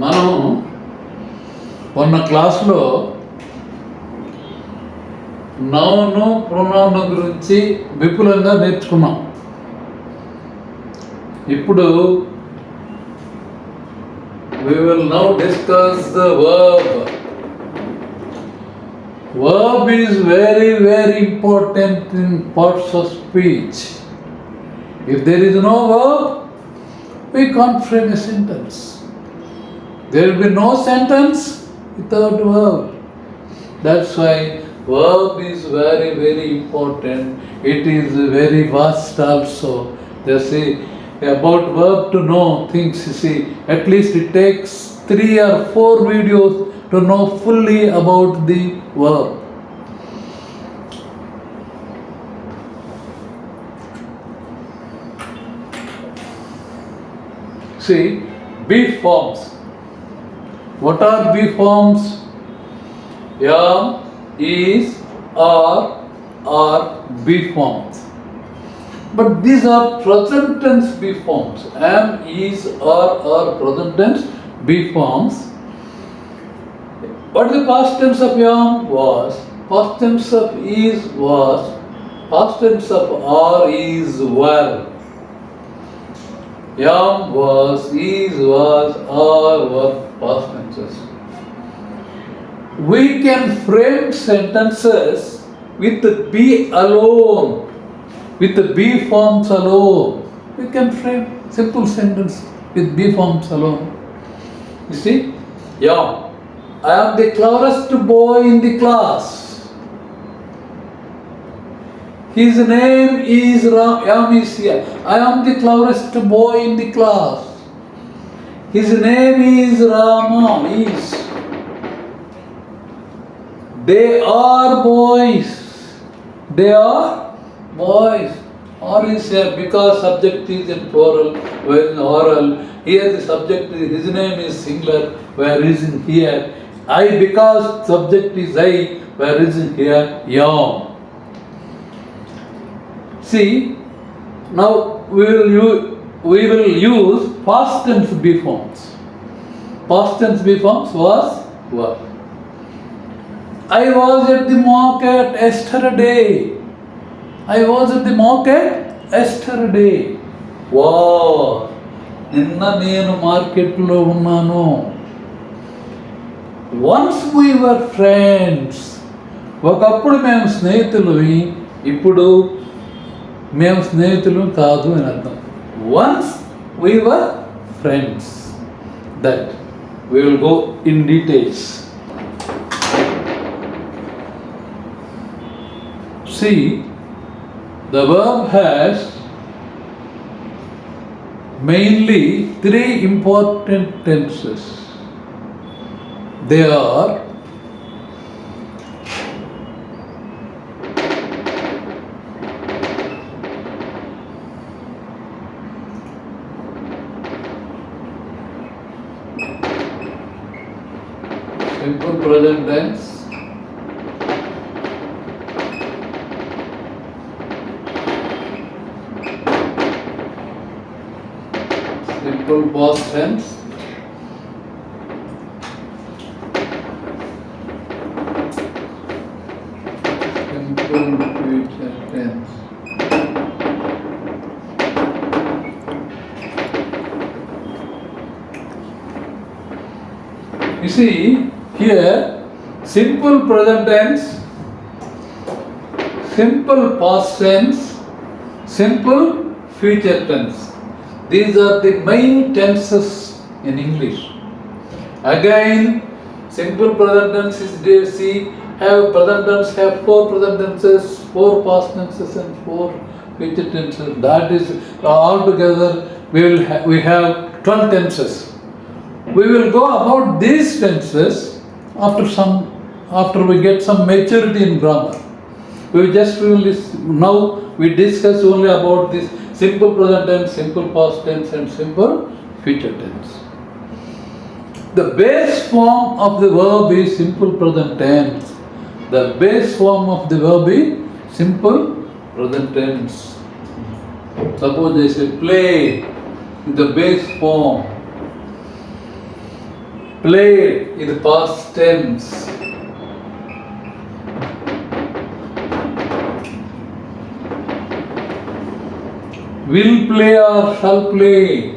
మనం మొన్న క్లాస్లో నౌను ప్రొనౌన్ గురించి విపులంగా నేర్చుకున్నాం. ఇప్పుడు we will now discuss the verb. Verb is very, very important in parts of speech. If there is no verb, we can't frame a sentence. There will be no sentence without verb. That's why verb is very, very important. It is very vast also. They say about verb to know things, you see, at least it takes 3 or 4 videos to know fully about the verb. See, B forms. What are B forms? Am, is, are B forms. But these are present tense B forms. Am, is, are present tense B forms. What is the past tense of am? Was. Past tense of is was. Past tense of are is were. Am was, is was, are were past tenses. We can frame sentences with be alone. With the B forms alone, we can frame simple sentence with B forms alone. You see, yeah, I am the cleverest boy in the class. His name is Ram is here. I am the cleverest boy in the class. His name is Rama. Is. They are boys. They are boys. Or is here because subject is in plural, where in oral. Here the subject is, his name is singular, where is in here. I because subject is I, where is in here yam. See, now we will use past tense B forms. Past tense B forms was were. I was at the market yesterday. I was at the market yesterday. Wow! నిన్న నేను మార్కెట్లో ఉన్నాను. Once we were friends. ఒకప్పుడు మేము స్నేహితులవి, ఇప్పుడు మేము స్నేహితులు కాదు అని అర్థం. Once we were friends. That we will go in details. See, the verb has mainly 3 important tenses. They are simple present tense, simple past tense, simple future tense. You see here, simple present tense, simple past tense, simple future tense. These are the main tenses in English. Again, simple present tense is there. See, present tense have 4 present tenses, 4 past tenses, and 4 future tenses. That is altogether we have 12 tenses. We will go about these tenses after we get some maturity in grammar. Now we discuss only about this simple present tense, simple past tense, and simple future tense. The base form of the verb is simple present tense. The base form of the verb is simple present tense. Suppose they say play, the base form. Played in the past tense. Will play or shall play.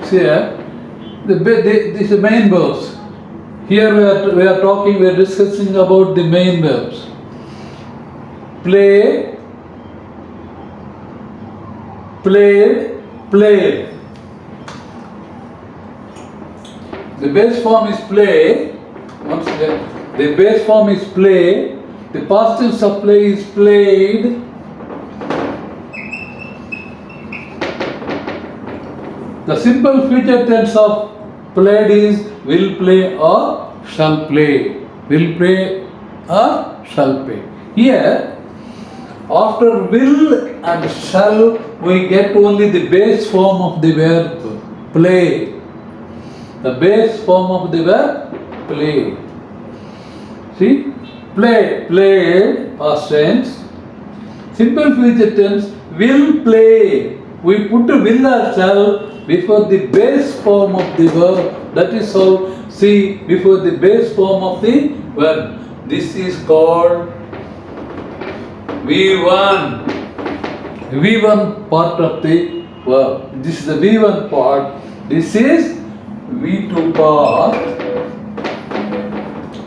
See here, these are main verbs. Here we are discussing about the main verbs. Play, played, played. The base form is play. Once again, the base form is play. The past tense of play is played. The simple future tense of played is will play or shall play. Will play or shall play. Here, after will and shall, we get only the base form of the verb play. The base form of the verb play. See? Play, played, past tense. Simple future tense, will play. We put will or shall before the base form of the verb. That is all. See, before the base form of the verb. This is called V1. V1 part of the verb. This is the V1 part. This is V2 part.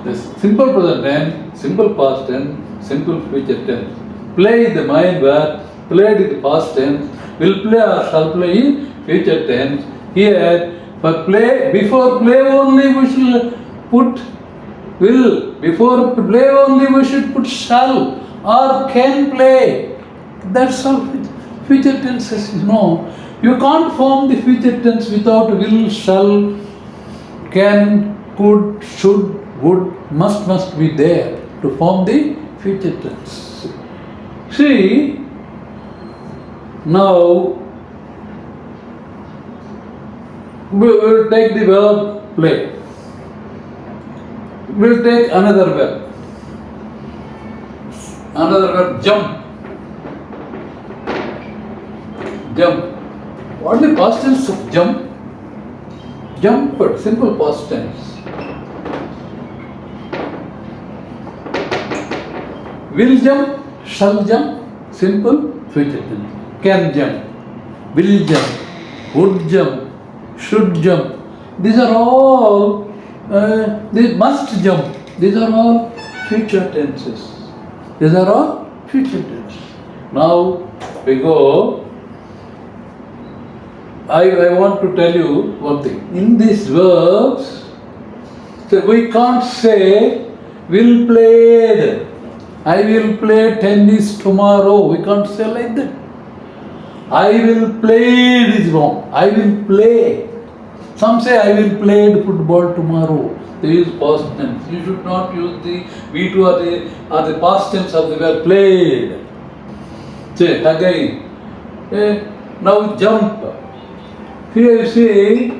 The simple present tense, simple past tense, simple future tense. Play the main verb, played in the past tense, will play or shall play in future tense. Here, for play, before play only we should put will. Before play only we should put shall or can play. That's all future tenses, You can't form the future tense without will, shall, can, could, should, would, must be there to form the future tense. See, now we will take the verb play. We will take another verb. Another verb, jump. Jump. What is the past tense of jump? Jumped, simple past tense. Will jump, shall jump, simple future tense. Can jump, will jump, would jump, should jump. These are all, they must jump. These are all future tenses. These are all future tenses. Now we go. I want to tell you one thing. In these verbs, so we can't say will played. I will play tennis tomorrow. We can't say like that. I will played is wrong. I will play. Some say I will play football tomorrow. They use past tense. You should not use the V2 or the past tense of the verb played. Say again. Now jump. Here you see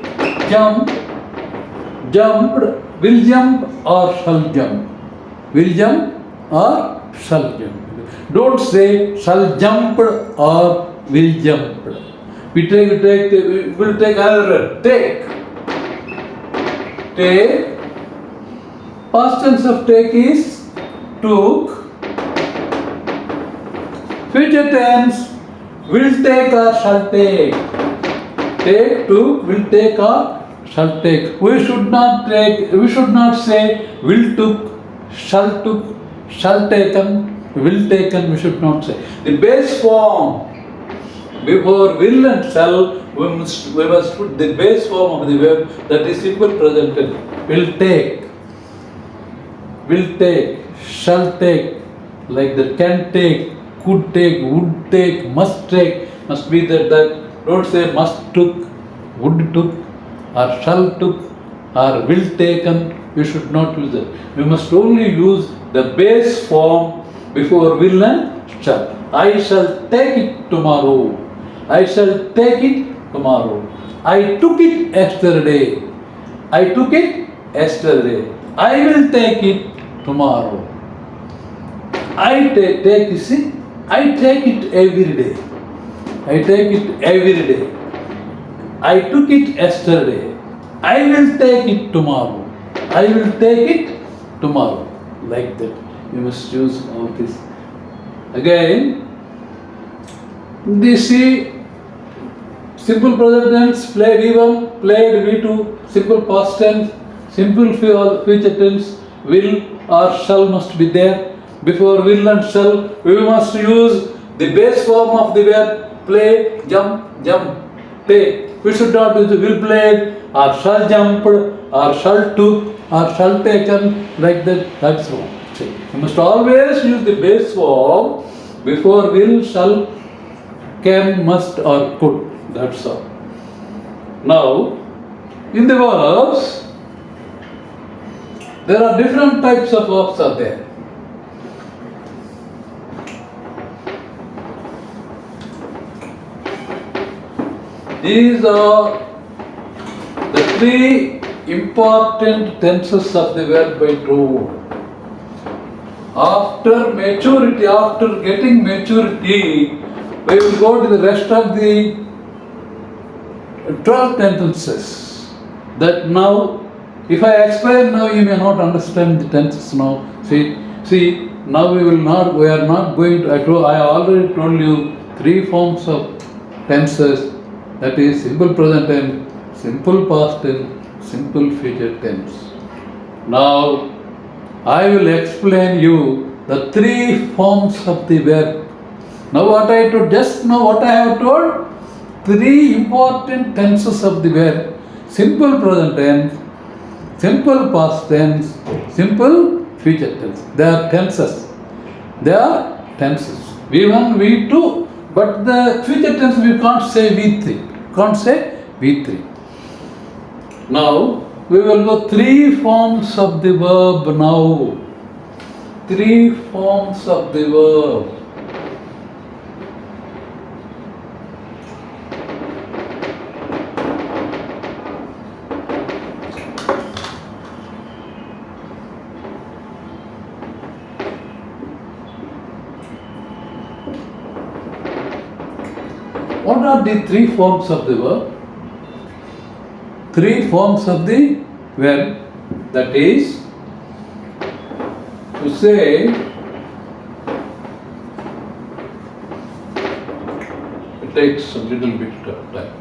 jump, jumped, will jump or shall jump. Will jump or shall jump. Don't say shall jumped or will jumped. We'll take another. Take. Take. Past tense of take is took. Future tense will take or shall take. Take, took, will take or shall take. We should not say will took, shall taken, will taken, we should not say. The base form before will and shall, we must put the base form of the verb, that is simple present tense. Will take, shall take, like that, can take, could take, would take, must be that. Don't say must took, would took, or shall took, or will taken. We should not use that. We must only use the base form before will and shall. I shall take it tomorrow. I shall take it tomorrow. I took it yesterday. I took it yesterday. I will take it tomorrow. You see, I take it every day. I take it every day. I took it yesterday. I will take it tomorrow. I will take it tomorrow. Like that. You must use all this. Again, this see simple present tense, played V1, played V2, simple past tense, simple future tense, will or shall must be there. Before will and shall, we must use the base form of the verb play, jump, take. We should not use the will played or shall jumped or shall took or shall taken like that. That's wrong. You must always use the base form before will, shall, can, must or could. That's all. Now, in the verbs, there are different types of verbs are there. These are the three important tenses of the verb by told. After maturity, after getting maturity, we will go to the rest of the 12 tenses. That now, if I explain now, you may not understand the tenses now. See, now we are not going to, I already told you three forms of tenses. That is simple present tense, simple past tense, simple future tense. Now, I will explain you the three forms of the verb. Now what I told, just now what I have told, three important tenses of the verb. Simple present tense, simple past tense, simple future tense. They are tenses. V1, V2, but the future tense we can't say V3. Now, we will go three forms of the verb now. Three forms of the verb. What are the three forms of the verb? Three forms of the verb, that is to say, it takes a little bit of time.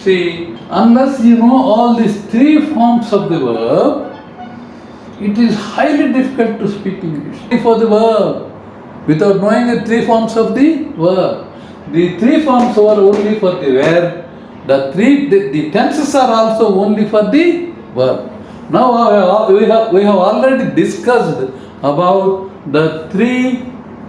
See, unless you know all these three forms of the verb, it is highly difficult to speak English. For the verb, without knowing the three forms of the verb. The three forms are only for the verb. The tenses are also only for the verb. Now we have already discussed about the three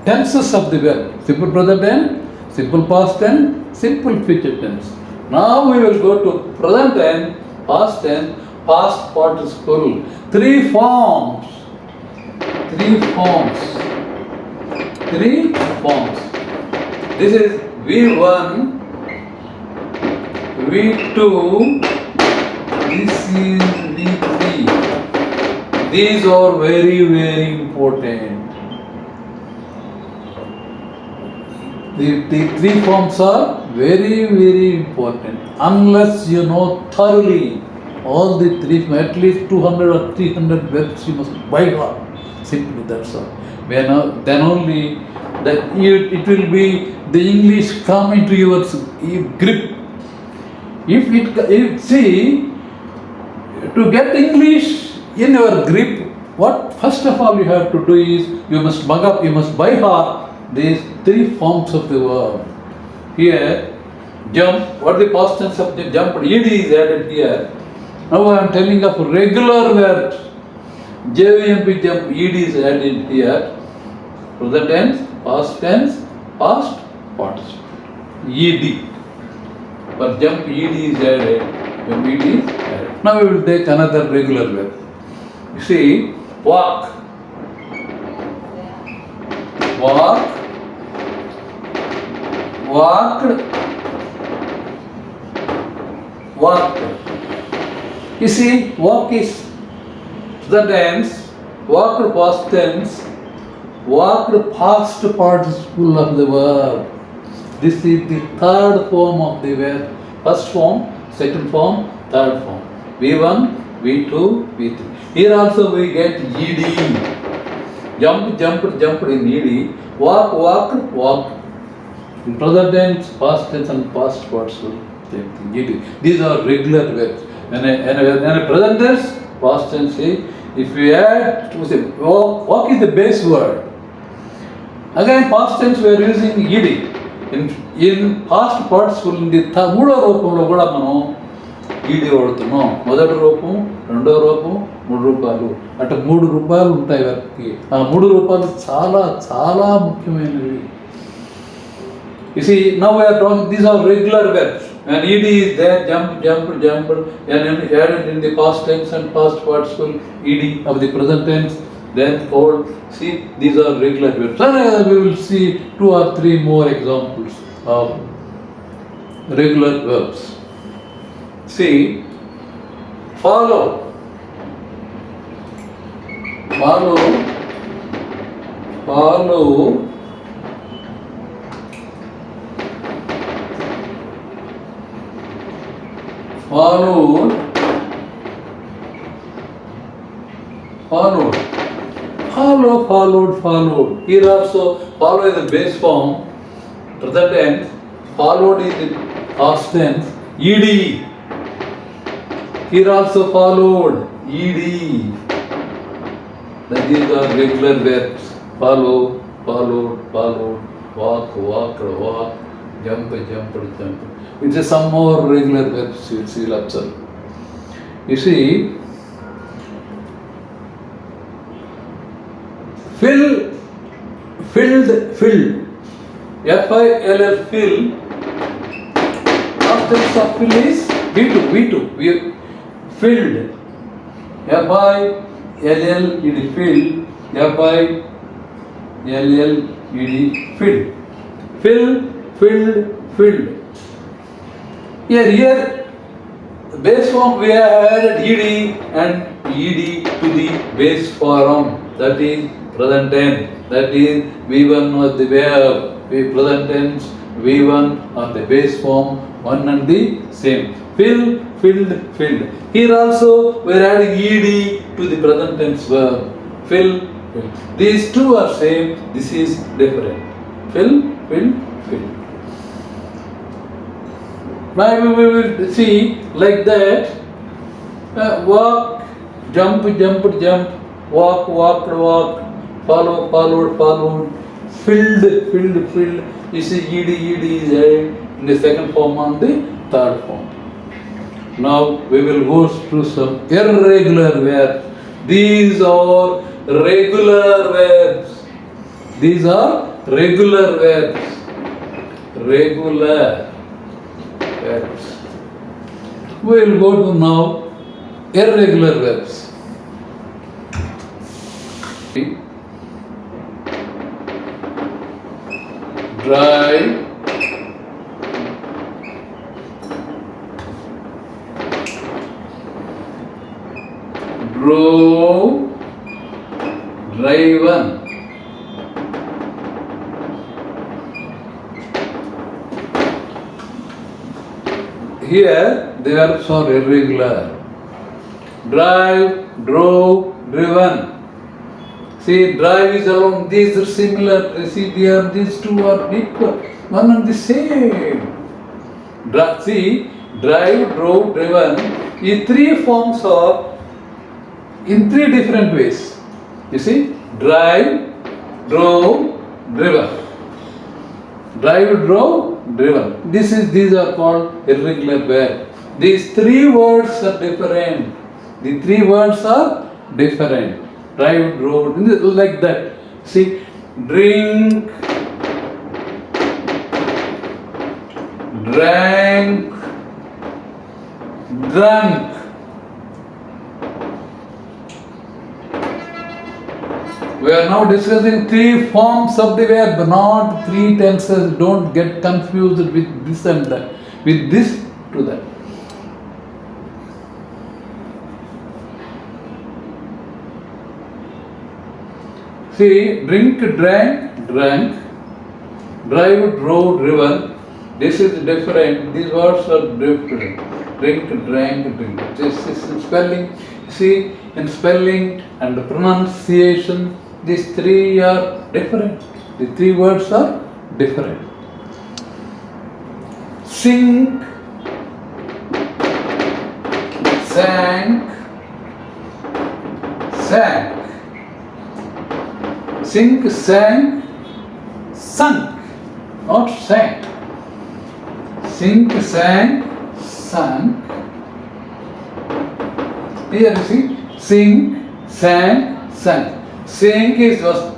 tenses of the verb. Simple present tense, simple past tense, simple future tense. Now we will go to present tense, past participle. Three forms. This is V1, V2, this is V3. These are very, very important. The three forms are very, very important. Unless you know thoroughly all the three, at least 200 or 300 verbs you must by heart. Simply that's all. Then only that it will be the English come into your grip. See, to get English in your grip, what first of all you have to do is you must by heart these three forms of the verb. Here, jump, what the past tense of the jump? Ed is added here. Now I am telling of regular verbs. JVMP jump, ed is added here. Present tense, past participle. Ed. For jump, ed is added. Jump, ed is added. Now we will take another regular verb. You see, walk. Walked. You see, walk is the tense, walked past tense, walked past participle of the verb. This is the third form of the verb. First form, second form, third form. V1, V2, V3. Here also we get ed. Jumped in ed. Walked. In present tense, past tense and past participle. These are regular verbs. When a present tense, past tense, if we add to say walk is the base word. Again, past tense we are using ed. In past participle in the మూడో రూపంలో కూడా మనం ఈడి వాడుతున్నాం. మొదటి రూపం, రెండో రూపం, 3 రూపాలు. అంటే 3 రూపాయలు ఉంటాయి వారికి. ఆ 3 రూపాయలు చాలా చాలా ముఖ్యమైనవి. You see, now we are talking, these are regular verbs. When ed is there, jumped, and added in the past tense and past participle, ed of the present tense, then called. See, these are regular verbs. And we will see 2 or 3 more examples of regular verbs. See, follow. Followed. Here also, follow is the base form, present tense. Followed is the past tense, ed. Here also followed, ed. Then these are regular verbs. Followed. Walk. Jump. It's some more regular verbs you will observe. You see, filled. Fill. F-I-L-L, fill. Past tense of fill is V2. We filled. F-I-L-L, it is filled. F-I-L-L, it is filled. Filled. Here, base form we have added ed and ed to the base form. That is present tense. That is V1 of the verb. Present tense, V1 of the base form, one and the same. Filled. Here also we are adding ed to the present tense verb. Fill. These two are same. This is different. Fill. Now we will see like that. Walk, jump. Walked. Followed. Filled. You see, ed is added in the second form and the third form. Now we will go through some irregular verbs. These are regular verbs. We will go to now irregular verbs. Drive, drove, driven. Here the verbs are irregular. Drive, drove, driven. See, drive is along, these are similar. See, these two are equal, one and the same. See, drive, drove, driven. These 3 forms are in 3 different ways. You see, drive, drove, driven. Drive, drove, driven. These are called irregular verbs. These three words are different. The three words are different. Drive, drove, like that. See, drink, drank, drunk. We are now discussing three forms of the verb, not three tenses. Don't get confused with this and that, with this to that. See, drink, drank, drank, drive, drove, driven. This is different. These words are different. Drink, drank, drink. This is in spelling. See, in spelling and pronunciation, these three are different. The three words are different. Sing, sang, sang. Sing, sang, sung, not sang. Sing, sang, sung. Here you see, sing, sang, sung. Sing is was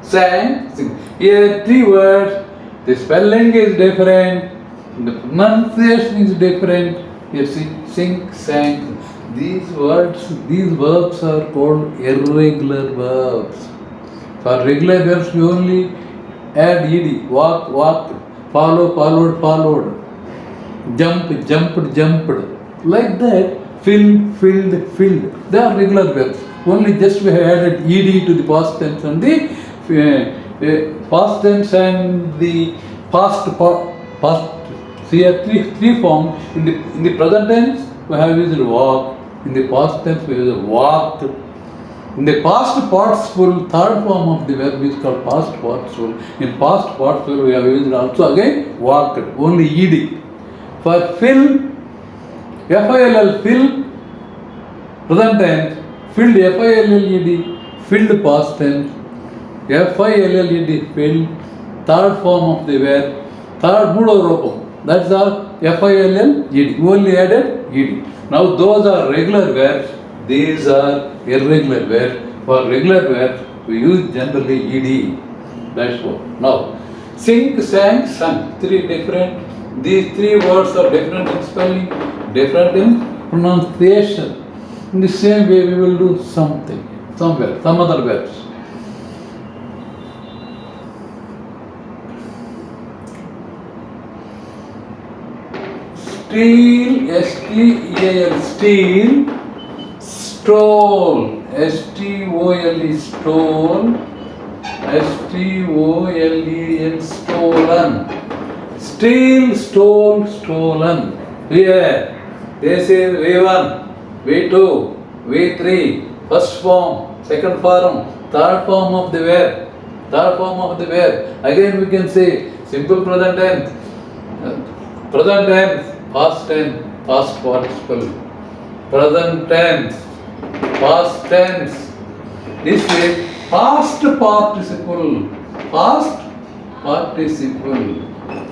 sang, sing. Here three words. The spelling is different. The pronunciation is different. Here see, sing, sang. These words, these verbs are called irregular verbs. For regular verbs, we only add ed. Walk, walked. Follow, followed, followed. Jump, jumped, jumped. Like that, fill, filled, filled. They are regular verbs. Only just we have added ed to the past tense and the past tense and the past. See, here three forms. In the present tense, we have used walk. In the past tense, we use walked. In the past participle, third form of the verb is called past participle. In past participle, we have used also again walked, only ed. For fill, F-I-L-L, fill, present tense, filled, F-I-L-L-E-D, filled past tense, F-I-L-L-E-D, filled, third form of the verb, third Budo that's all F-I-L-L-E-D, only added ed. Now those are regular verbs. These are irregular verbs. For regular verbs, we use generally ed. That's what. Now, sing, sang, sung. Three different. These three words are different in spelling, different in pronunciation. In the same way, we will do something, somewhere, some other verbs. Steal, S-T-E-A-L, steal. Stole, S-T-O-L-E, stole, S-T-O-L-E-N, stolen. Steal, stole, stolen. Here, this is V1, V2, V3, first form, second form, third form of the verb. Third form of the verb. Again we can say simple present tense, past tense, past participle, present tense, past tense. This is past participle. Past participle.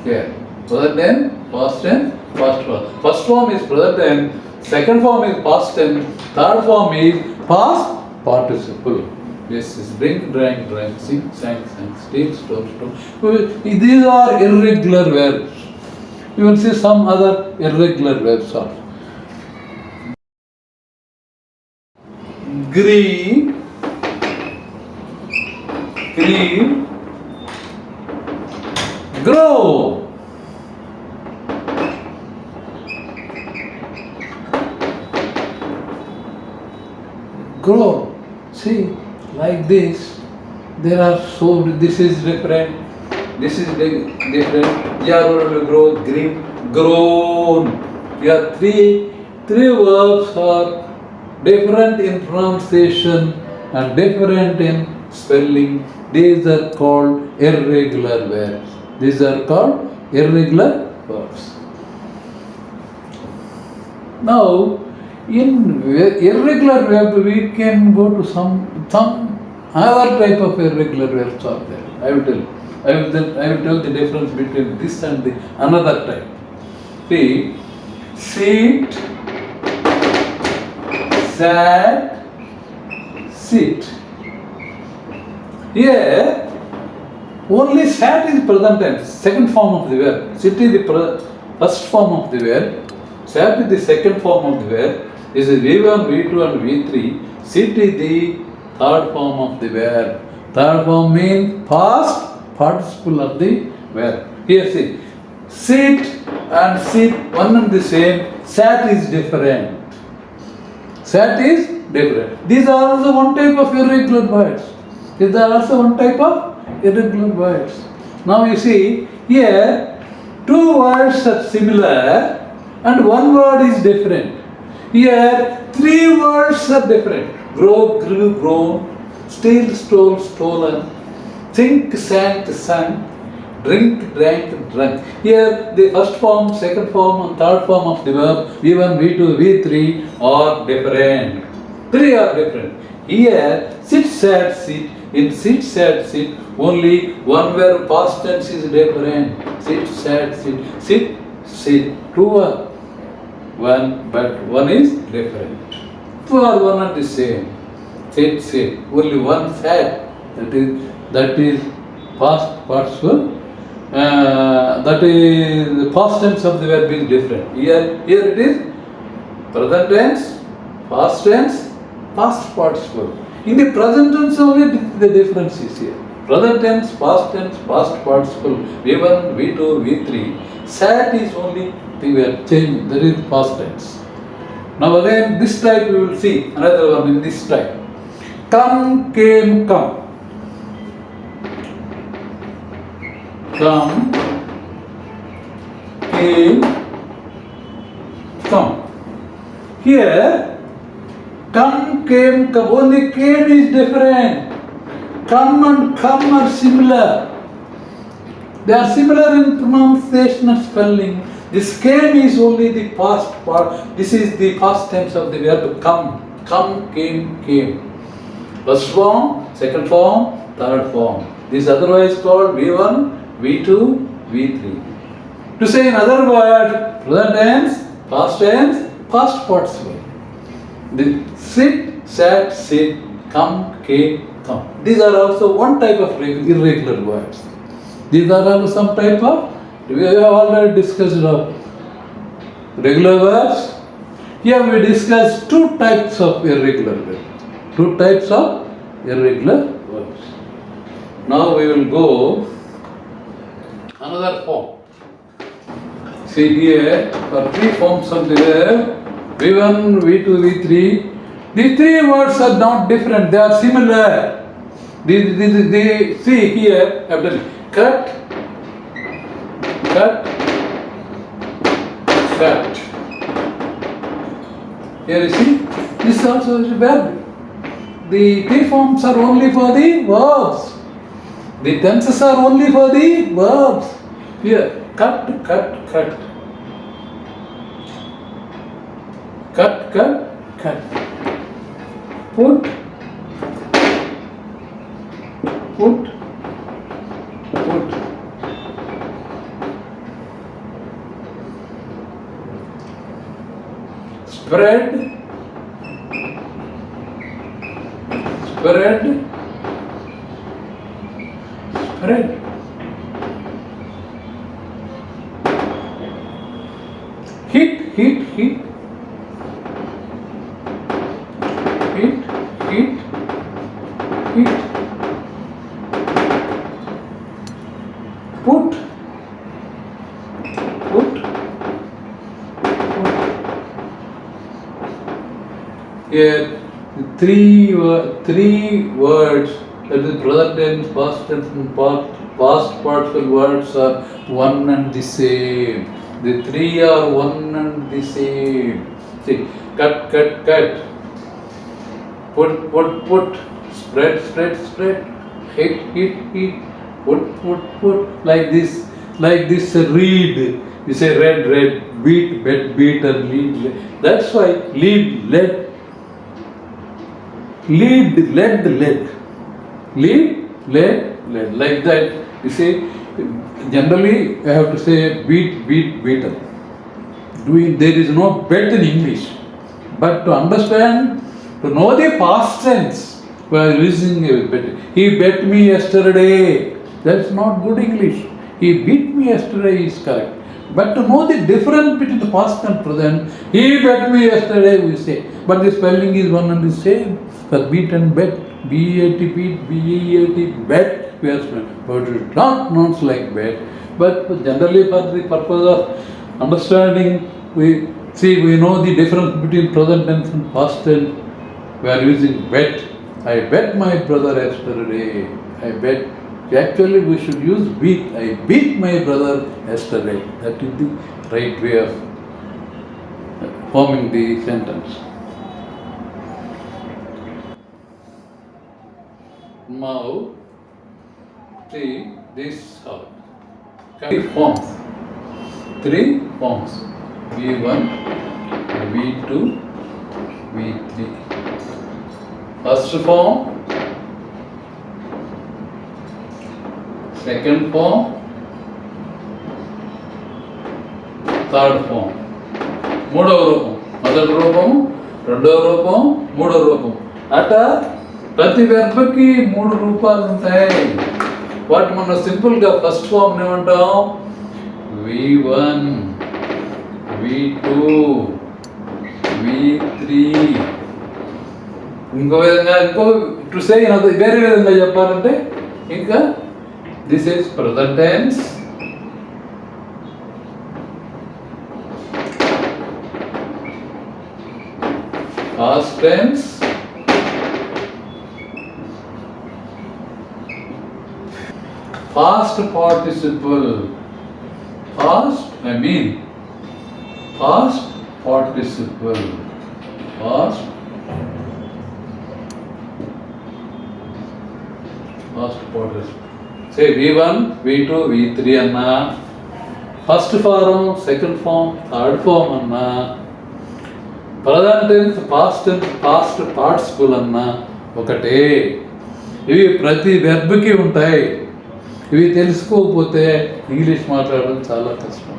Here. Present tense, past tense, past form. First form is present tense. Second form is past tense. Third form is past participle. This is drink, drank, drank, sing, sang, sang, steal, stole, stole. These are irregular verbs. You will see some other irregular verbs also. Grieve, grieve, grow. Grow. See, like this, there are so, this is different, this is different. Yeah, grow, grieve, grown. Yeah, three verbs are different in pronunciation and different in spelling. These are called irregular verbs. These are called irregular verbs. Now, in irregular verb, we can go to some other type of irregular verbs are there. I will tell you. I will tell the difference between this and the another type. See, sit, sat, sit. Here, only sat is present tense, second form of the verb. Sit is the first form of the verb. Sat is the second form of the verb. This is V1, V2 and V3. Sit is the third form of the verb. Third form means past participle of the verb. Here see, sit and sit, one and the same. Sat is different. Sat is different. These are also one type of irregular words. These are also one type of irregular words. Now you see, here two words are similar and one word is different. Here three words are different. Grow, grew, grown. Steal, stole, stolen. Think, sank, sunk. Drink, drank, drunk. Here the first form, second form and third form of the verb V1, V2, V3 are different. Three are different. Here sit, sat, sit. In sit, sat, sit, only one verb past tense is different. Sit, sat, sit. Sit, sit. Two are one, but one is different. Two are one and the same. Sit, sit. Only one sat. That is past participle. That is the past tense of the verb is different. Here it is present tense, past tense, past participle. In the present tense only the difference is here. Present tense, past participle, V1, V2, V3. Sat is only the verb change, that is past tense. Now again this type we will see, another one in this type. Come, came, come. Come, came, come. Here, come, came, come. Only came is different. Come and come are similar. They are similar in pronunciation and spelling. This came is only the past part. This is the past tense of the verb come. Come, came. First form, second form, third form. This is otherwise called V1, V2, V3. To say another word, present tense, past participle. The sit, sat, sit, come, came, come. These are also one type of irregular words. These are also some type of, we have already discussed of regular verbs. Here we discuss two types of irregular verbs. Two types of irregular verbs. Now we will go another form. See here, for three forms of the verb, V1, V2, V3. These three words are not different, they are similar. They see here, after cut, cut. Here you see, this also is a verb. The three forms are only for the verbs. The tenses are only for the verbs. Here, cut. Cut. Put. Spread. Hit. Put. Here, three words, that is present tense, past tense and past participle words are one and the same. The three are one and the same. See, cut. Put. Spread. Hit. Put. Like this. Read. You say read. Beat, and lead. That's why lead, led. Like that. You see, generally I have to say beat, beaten. There is no bet in English. But to understand, to know the past tense, we are using a bet. He bet me yesterday. That's not good English. He beat me yesterday is correct. But to know the difference between the past and present, he bet me yesterday, we say. But the spelling is one and the same. For beat and bet, B-E-A-T, beat, B-E-A-T, bet, we are spelling. But it is not pronounced like bet. But generally for the purpose of understanding, we know the difference between present tense and past tense. We are using bet. I bet my brother yesterday. I bet. Actually, we should use beat. I beat my brother yesterday. That is the right way of forming the sentence. Now, see this how. Three forms. V1, V2, V3. First form, second form, third form. మూడవ రూపం, మొదటి రూపము, రెండవ రూపం, మూడవ రూపం. అట్లా ప్రతి వెర్బ్కి 3 రూపాలు ఉంటాయి. వాటి మనం సింపుల్గా ఫస్ట్ ఫామ్ ఏమంటాం? V1, V2, V3. ఇంకో విధంగా టు సే వేరే విధంగా చెప్పాలంటే ఇంకా this is present tense, past tense, past participle. Past participle. Past participle. Say V1, V2, V3 anna. First form, second form, third form anna. Present tense, past tense, past participle anna. ఒకటే. ఇవి ప్రతి వెర్బ్కి ఉంటాయి. ఇవి తెలుసుకోకపోతే English మాట్లాడడం చాలా కష్టం.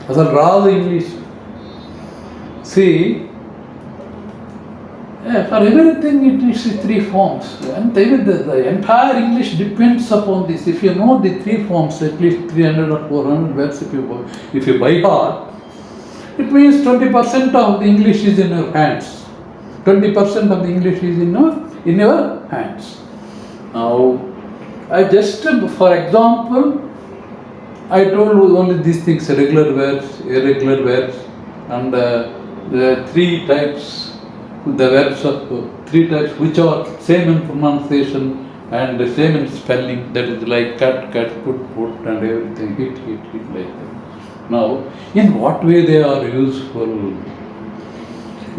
అసలు రాదు English. See for everything it is 3 forms. And the entire English depends upon this. If you know the 3 forms, at least 300 or 400 verbs if you by heart, it means 20% of the English is in your hands. 20% of the English is in your hands. Now, I just, for example, I told you only these things: regular verbs, irregular verbs, and the 3 types, the verbs of 3 types which are same in pronunciation and same in spelling. That is like cut, put, and everything. Hit like that. Now, in what way they are useful?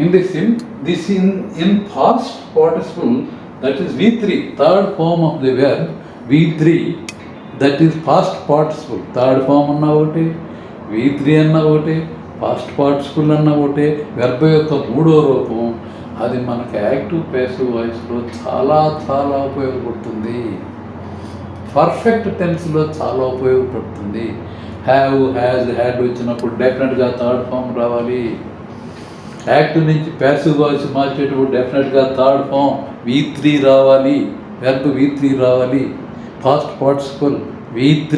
In past participle, that is V3, third form of the verb. V3, that is past participle. Third form అన్న ఒకటి, V3 అన్న ఒకటి, past participle అన్న ఒకటి. Verb యొక్క 3వ రూపం. అది మనకు యాక్టివ్ ప్యాసివ్ వాయిస్లో చాలా చాలా ఉపయోగపడుతుంది. పర్ఫెక్ట్ టెన్స్లో చాలా ఉపయోగపడుతుంది. హ్యావ్, హ్యాజ్, హ్యాడ్ వచ్చినప్పుడు డెఫినెట్గా థర్డ్ ఫామ్ రావాలి. యాక్టివ్ నుంచి ప్యాసివ్ వాయిస్ మార్చేటప్పుడు డెఫినెట్గా థర్డ్ ఫామ్ V3 రావాలి. వెర్బ్ V3 రావాలి. Past participle V3,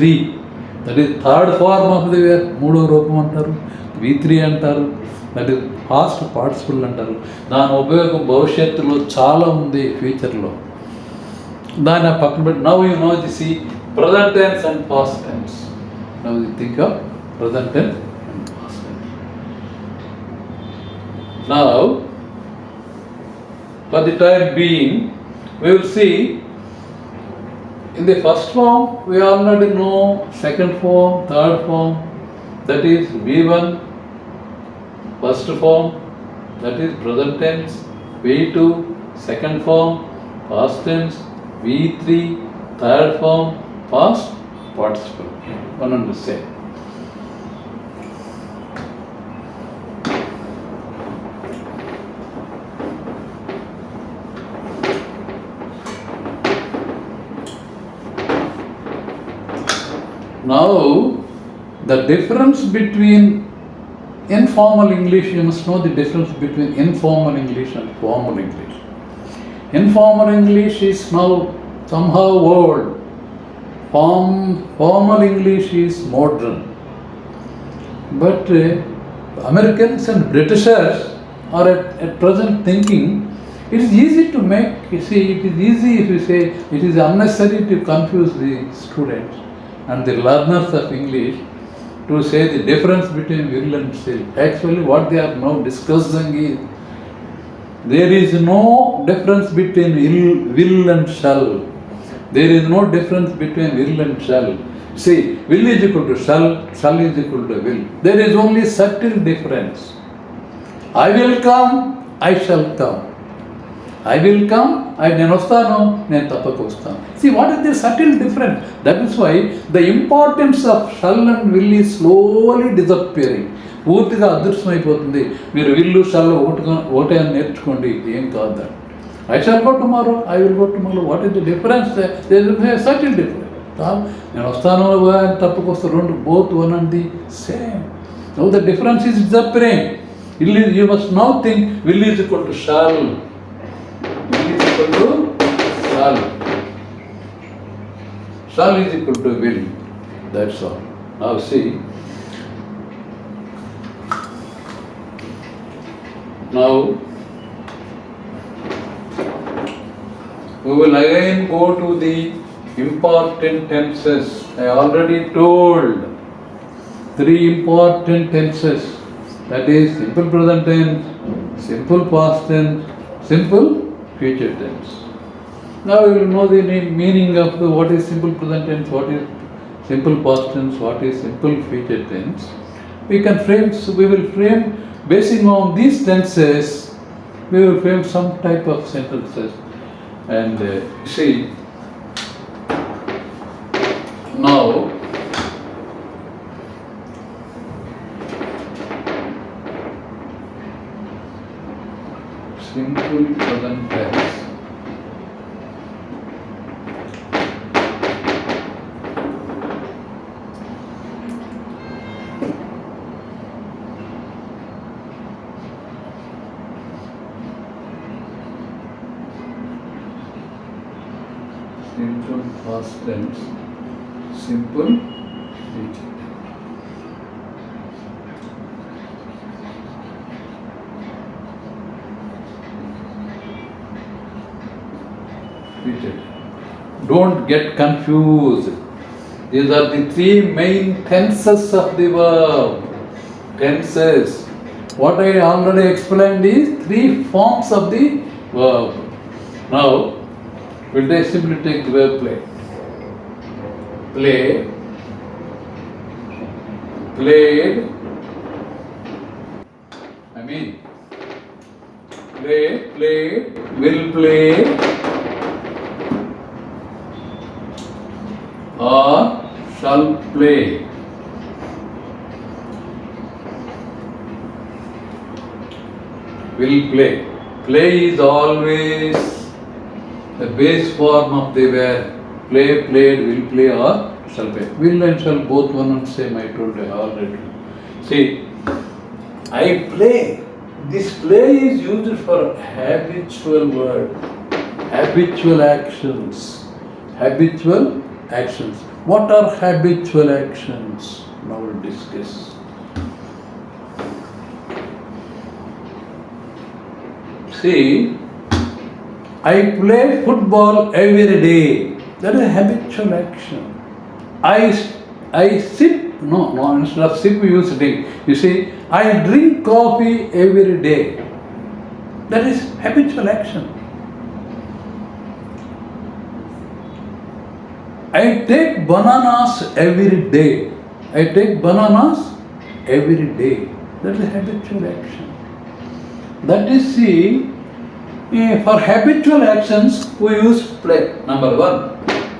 that is third form of the verb. 3వ రూపం అంటారు, V3 అంటారు. దట్ ఈస్ పాస్ట్ పార్టిసిపుల్ అంటారు. దాని ఉపయోగం భవిష్యత్తులో చాలా ఉంది, ఫ్యూచర్లో. దాన్ని పక్కన పెట్టి నవ్ యూ నో ది సి present tense and past tense. Now you think of present tense and past tense. Now, for the time being, we will see in the first form we already know, second form, third form, that is V1, first form, that is present tense, V2, second form, past tense, V3, third form, past participle. One and the same. Now, the difference between informal English, you must know the difference between informal English and formal English. Informal English is now somehow old. Formal English is modern. But Americans and Britishers are at present thinking it is easy to make, you see, it is easy if you say it is unnecessary to confuse the students and the learners of English to say the difference between will and shall. Actually, what they are now discussing is there is no difference between will and shall. There is no difference between will and shall. See, will is equal to shall is equal to will. There is only subtle difference. I will come, I shall come. I will come, నేను వస్తాను, నేను తప్పక వస్తాను. See, what is the subtle difference? That is why the importance of shall and will is slowly disappearing. పూర్తిగా అదృశ్యం అయిపోతుంది. మీరు విల్లు shall ఒకటే అని నేర్చుకోండి, ఏం కాదు దాన్ని. I shall go tomorrow, I will go tomorrow. What is the difference? There is a subtle difference. నేను వస్తాను, తప్పక వస్తాను, రెండు both one and the same. Now the difference is disappearing. You must now think will is equal to shall. Will is equal to shall. Shall is equal to will. That's all. Now see. Now we will again go to the important tenses. I already told 3 important tenses. That is simple present tense, simple past tense, simple future tense. Now we will know the meaning of what is simple present tense, what is simple past tense, what is simple future tense. We will frame basing on these tenses, we will frame some type of sentences. And see, now simple present tense. Simple past tense, simple future tense. Don't get confused. These are the 3 main tenses of the verb. Tenses. What I already explained is 3 forms of the verb. Now, we'll simply take the verb play. Play, played, play, played, will play, or shall play. Will play. Play is always the base form of the verb. Play, played, will play, or shall play. Will and shall both one and same, I told you already. See, I play. This play is used for habitual word, habitual actions. Habitual actions. What are habitual actions? Now we'll discuss. See, I play football every day. That is a habitual action. I sip, no, instead of sip we use drink. You see, I drink coffee every day. That is habitual action. I take bananas every day. I take bananas every day. That is habitual action. That is, see, for habitual actions we use play. Number 1,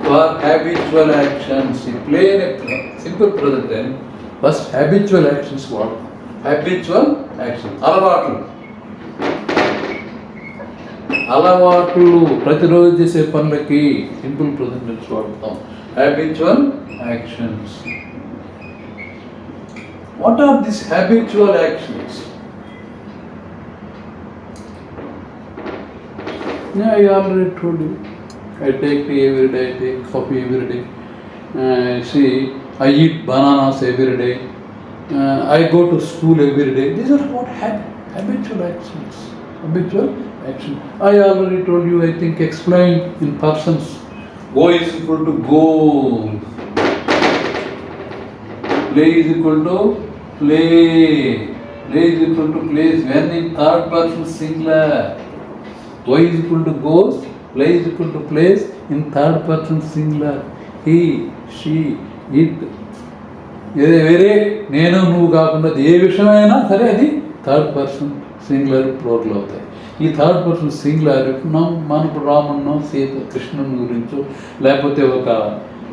for habitual actions, you play in a simple present tense. First, habitual actions what? Habitual actions. Alavaatlu. అలవాట్లు, ప్రతిరోజు చేసే పనులకి simple present tense వాడతాం. Habitual actions. What are this habitual actions? I already told you. I take tea every day, I take coffee every day. See, I eat bananas every day. I go to school every day. These are what habitual actions. Habitual action. I already told you, I think, explained in persons. Go is equal to go. Play is equal to play. Play is equal to plays when in third person singular. Go is equal to goes. Play is equal to plays in third person singular. He, she, it. వేరే నేను నువ్వు కాకుండా ఏ విషయమైనా సరే అది third person singular plural అవుతాయి. ఈ third person singular మనకు రామున్నో సీత కృష్ణుని గురించో లేకపోతే ఒక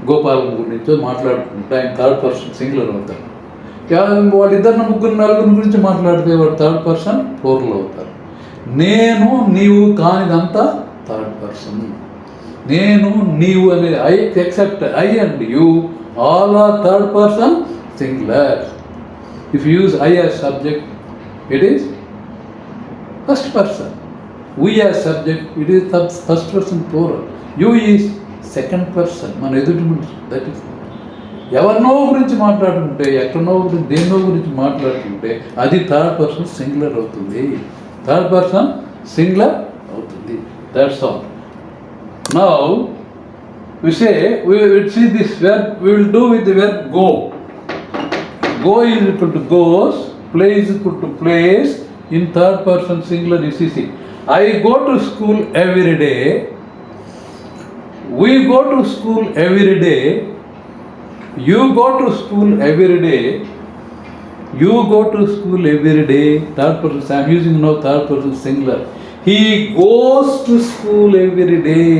గోపాలం గురించో మాట్లాడుకుంటే ఆయన థర్డ్ పర్సన్ సింగులర్ అవుతారు. వాళ్ళిద్దరిని ముగ్గురు నలుగురి గురించి మాట్లాడితే వాడు థర్డ్ పర్సన్ ప్లూరల్ అవుతారు. నేను నీవు కానిదంతా థర్డ్ పర్సన్. నేను నీవు అనే I except I and you all are third person singular. If you use I as subject, it is first person. We as subject, it is first person plural. You is second person. మన ఎదుటి మనిషి. That is ఎవరినో గురించి మాట్లాడుతుంటే ఎక్కడనో గురించి దేన్నో గురించి మాట్లాడుతుంటే అది థర్డ్ పర్సన్ సింగులర్ అవుతుంది. థర్డ్ పర్సన్ సింగులర్ అవుతుంది. That's all. Now we say, we will see this verb, we will do with the verb go. Go is equal to goes, play is equal to plays, in third person singular is easy. I go to school every day, we go to school every day, you go to school every day, you go to school every day, third person, I am using now third person singular. He goes to school every day.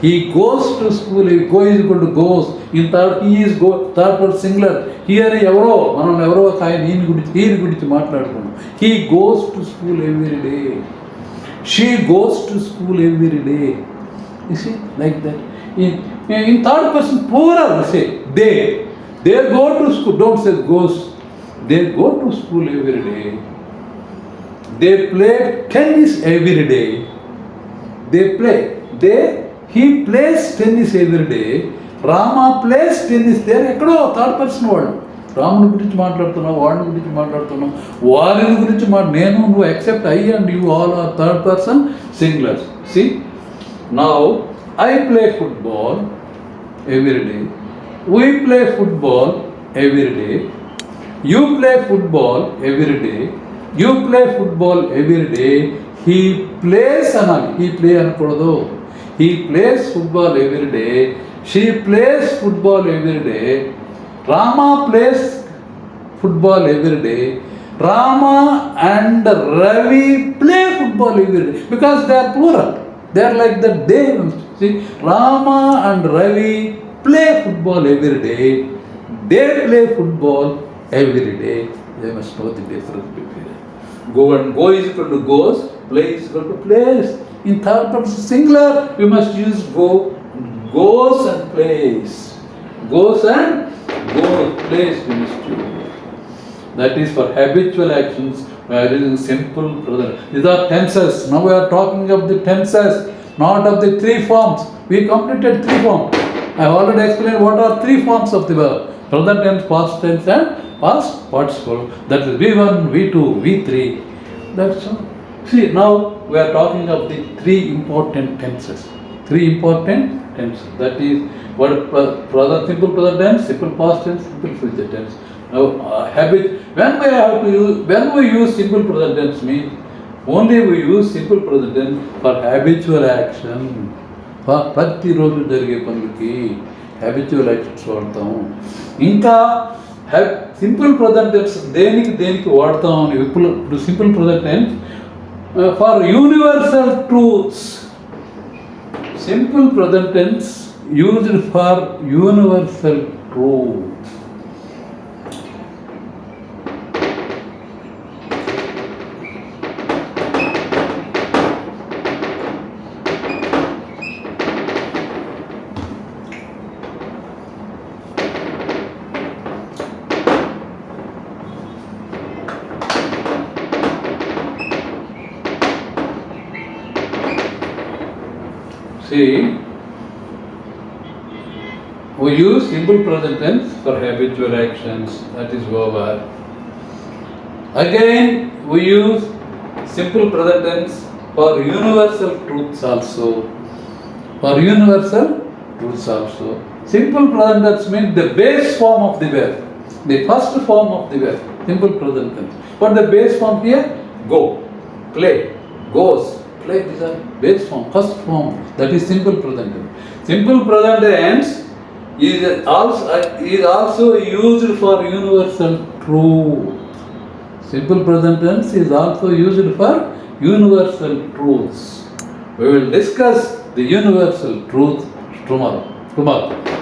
He goes to school. Go is equal to goes. In third, he is go. Third person singular. Here ఎవరో మనం ఎవరో ఈయన గురించి మాట్లాడుకున్నాం. He goes to school every day. She goes to school every day. You see, like that. In third person plural, say they. They go to school. Don't say goes. They go to school every day. They play tennis every day. They play. He plays tennis every day. Rama plays tennis there. ఎక్కడో third person వాళ్ళు. రాముని గురించి మాట్లాడుతున్నావు, వాడిని గురించి మాట్లాడుతున్నావు, వారిని గురించి నేను నువ్వు except I and you all or third person singulars. See now I play football every day. We play football every day. You play football every day. You play football every day. He plays అనాలి. He play అనకూడదు. He plays football every day. She plays football every day. Rama plays football every day. Rama and Ravi play football every day because they are plural. They are like the day. See, Rama and Ravi play football every day. They play football every day. They must know the difference between it. Go and go is equal to goes. Play is equal to plays. In third person singular, we must use go. Goes and plays. Goes and goes. Plays we must use. That is for habitual actions. We are using simple present. These are tenses. Now we are talking of the tenses, not of the three forms. We completed three forms. I have already explained what are three forms of the verb. Present tense, past tense and past participle. That is V1, V2, V3. That's all. See, now we are talking of the three important tenses. Three important tenses. That is what simple present tense, simple past tense, simple future tense. Now habit. When we use simple present tense means only we use simple present tense for habitual action. ప్రతిరోజు జరిగే పనులకి habitual actions వాడతాము. ఇంకా simple present tense దేనికి వాడతాం అని ఇప్పుడు simple present tense for universal truths. Simple present tense used for universal truth. See, we use simple present tense for habitual actions, that is over. Again, we use simple present tense for universal truths also. For universal truths also. Simple present tense means the base form of the verb. The first form of the verb. Simple present tense. What the base form here? Go, play, goes, play. These are base form, first form. That is simple present tense. Simple present tense is also used for universal truth. Simple present tense is also used for universal truths. We will discuss the universal truth tomorrow.